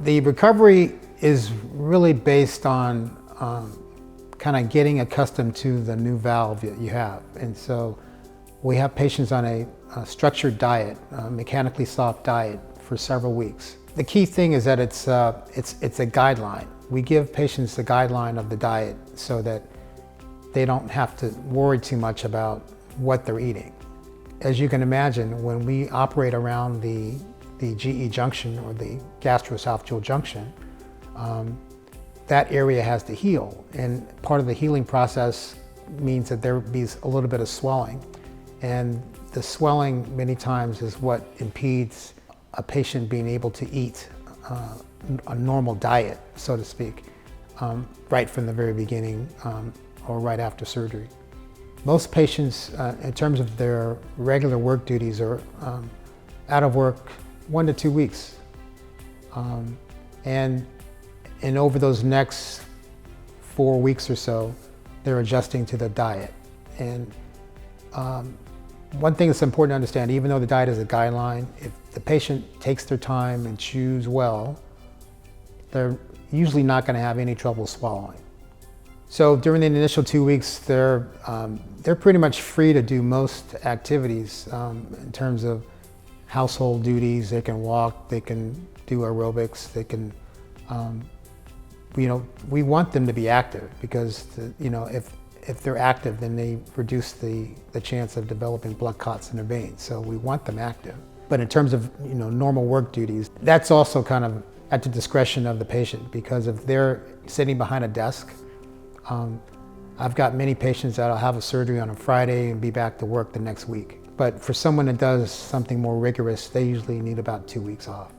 The recovery is really based on kind of getting accustomed to the new valve that you have. And so we have patients on a structured diet, a mechanically soft diet for several weeks. The key thing is that it's a guideline. We give patients the guideline of the diet so that they don't have to worry too much about what they're eating. As you can imagine, when we operate around the GE junction or the gastroesophageal junction, that area has to heal. And part of the healing process means that there be a little bit of swelling. And the swelling many times is what impedes a patient being able to eat a normal diet, so to speak, right from the very beginning or right after surgery. Most patients, in terms of their regular work duties, are out of work 1 to 2 weeks. And over those next 4 weeks or so, they're adjusting to the diet. And one thing that's important to understand, even though the diet is a guideline, if the patient takes their time and chews well, they're usually not going to have any trouble swallowing. So during the initial 2 weeks, they're pretty much free to do most activities in terms of household duties. They can walk, they can do aerobics, they can, we want them to be active because, if they're active, then they reduce the chance of developing blood clots in their veins. So we want them active. But in terms of normal work duties, that's also kind of at the discretion of the patient, because if they're sitting behind a desk, I've got many patients that'll have a surgery on a Friday and be back to work the next week. But for someone that does something more rigorous, they usually need about 2 weeks off.